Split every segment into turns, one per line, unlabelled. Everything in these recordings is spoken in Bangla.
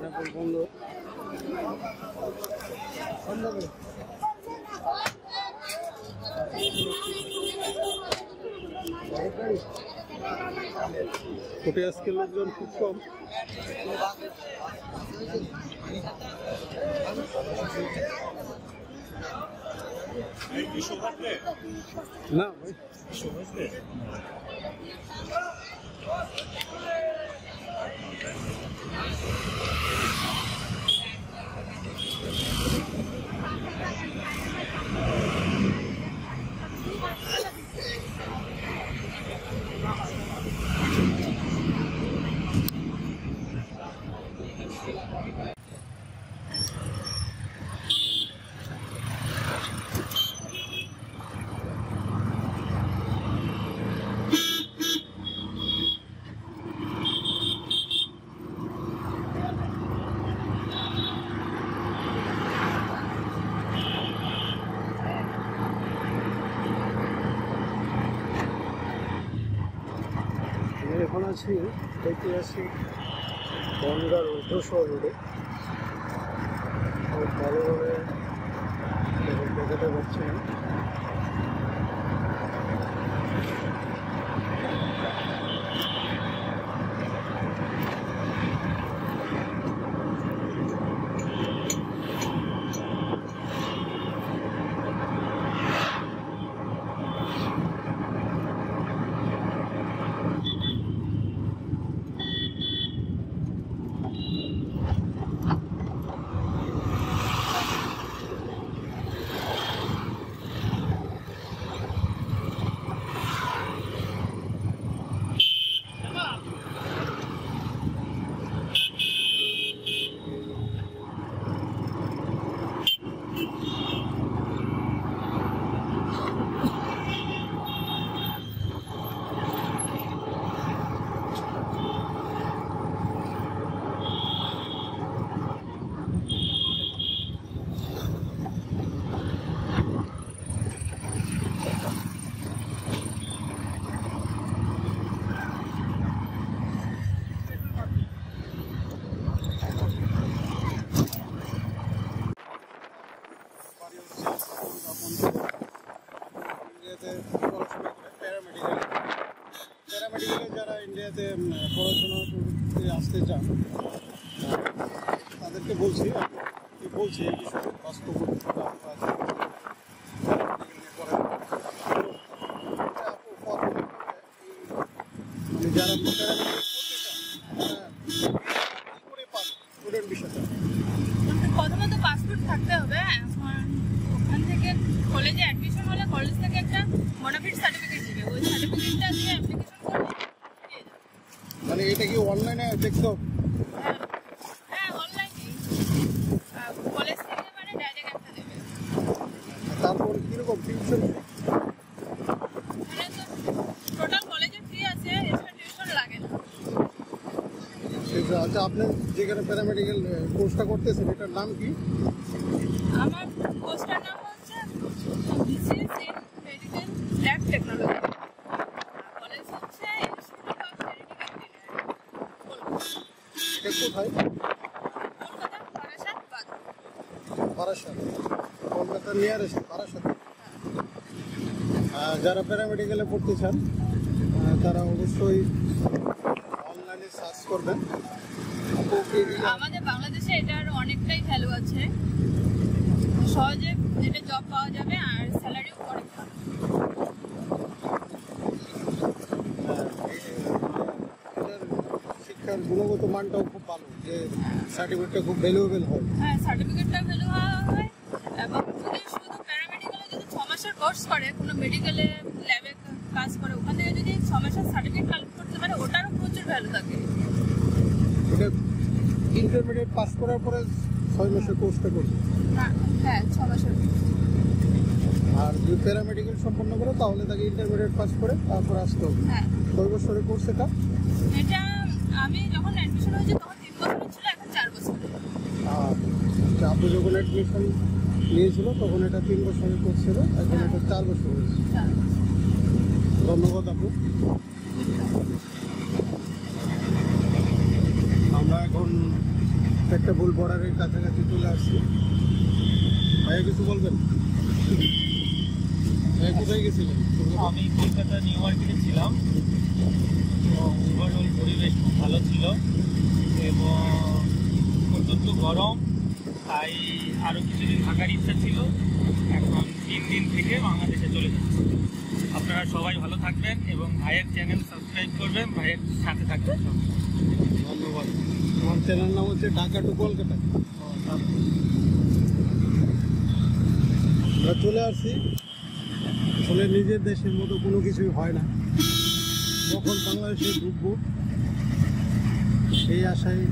পাইনাপল বন্ধ। কোটে আজকে লোকজন খুব কম। না ভাই এখন আছি ঐতিহাসিক বনগাঁর ঐতিহ্যশহর রোডে। ভালোভাবে দেখাতে পারছি না। প্যারামেডিক্যালে যারা ইন্ডিয়াতে পড়াশোনা করতে আসতে চান তাদেরকে বলছি এই বিষয়ে বাস্তব যারা স্টুডেন্ট বিষয়টা
প্রথমত পাসপোর্ট থাকতে হবে। ওখান থেকে কলেজে অ্যাডমিশন হলে কলেজ থেকে একটা বোনাফিড সার্টিফিকেট দেবে, ওই সার্টিফিকেটটা দিয়ে অ্যাপ্লিকেশন করলে দিয়ে দেবে।
মানে এটা কি অনলাইনে দেখতে হবে?
হ্যাঁ অনলাইনে, কলেজ থেকে মানে ডাইরেক্ট একটা দেবে।
তারপর কীরকম টিউশন?
মানে তো টোটাল কলেজে ফ্রি আছে, এছাড়া টিউশন লাগে না।
আচ্ছা, আপনি যেখানে প্যারামেডিক্যাল কোর্সটা করতেছেন এটার নাম কি?
আমার কোর্সটার নাম হচ্ছে BCS in Medical Lab Technology। College হচ্ছে ইনস্টিটিউট অফ জেনেটিক ইঞ্জিনিয়ারিং,
এটা কোথায়?
কলকাতা বারাসাত
বারাসাত, কলকাতা নিয়ারেস্ট বারাসাত। যারা প্যারামেডিক্যালে পড়তে চান তারা অবশ্যই অনলাইনে সার্চ করবেন।
আমাদের বাংলাদেশে এটার অনেকটাই ভ্যালু আছে, সহজে এটা জব পাওয়া যাবে আর স্যালারিও অনেক ভালো।
শিক্ষার গুণগত মানটাও খুব ভালো, যে সার্টিফিকেটটা খুব ভ্যালুয়েবল হয়।
হ্যাঁ সার্টিফিকেটটা ভ্যালু হয়, এবং যদি শুধু প্যারামেডিক্যালে যদি 6 মাসের কোর্স করে, কোনো মেডিকেলে ল্যাবে কাজ করে, ওখান থেকে যদি 6 মাসের সার্টিফিকেট কালেক্ট করতে পারে, ওটারও প্রচুর ভ্যালু থাকে।
এটা ইন্টারমিডিয়েট পাস করার পরে 6 মাসের কোর্সটা করবে।
হ্যাঁ 6 মাসের।
আর যদি প্যারামেডিক্যাল সম্পন্ন করে তাহলে তাকে ইন্টারমিডিয়েট পাস করে তারপর আসতে হবে।
হ্যাঁ
কয় বছরের কোর্স এটা?
এটা আমি যখন অ্যাডমিশন হয়েছে তখন 3 বছরের ছিল, এখন 4 বছর।
আপনি যখন অ্যাডমিশন নিয়েছিল তখন এটা 3 বছরের কোর্স ছিল, এখন এটা 4 বছর হয়েছে। ধন্যবাদ আপু। আমরা এখন একটা ভুল বর্ডারের কাছাকাছি চলে আসছি। ভাইয়া কিছু বলবেন? ভাইয়া কোথায় গেছিলেন?
আমি কলকাতা নিউ মার্কেটে ছিলাম এবং ওভারঅল পরিবেশ খুব ভালো ছিল এবং অত্যন্ত গরম, তাই আরও কিছুদিন থাকার ইচ্ছা ছিল। এখন 3 দিন থেকে বাংলাদেশে চলে যাচ্ছে। আপনারা সবাই ভালো থাকবেন এবং ভাইয়ের চ্যানেল সাবস্ক্রাইব করবেন, ভাইয়ের সাথে থাকবেন।
ধন্যবাদ। আমার চ্যানেল নাম হচ্ছে ঢাকা টু কলকাতা। আমরা চলে আসছি। আসলে নিজের দেশের মতো কোনো কিছুই হয় না, কখন বাংলাদেশে ঢুকবো সেই আশায়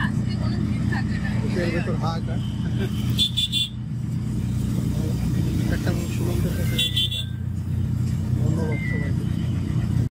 আজকে কোনো ভিড় থাকবে না।
বুকের ভেতর হাহাকার। একটা সুগন্ধের কাছে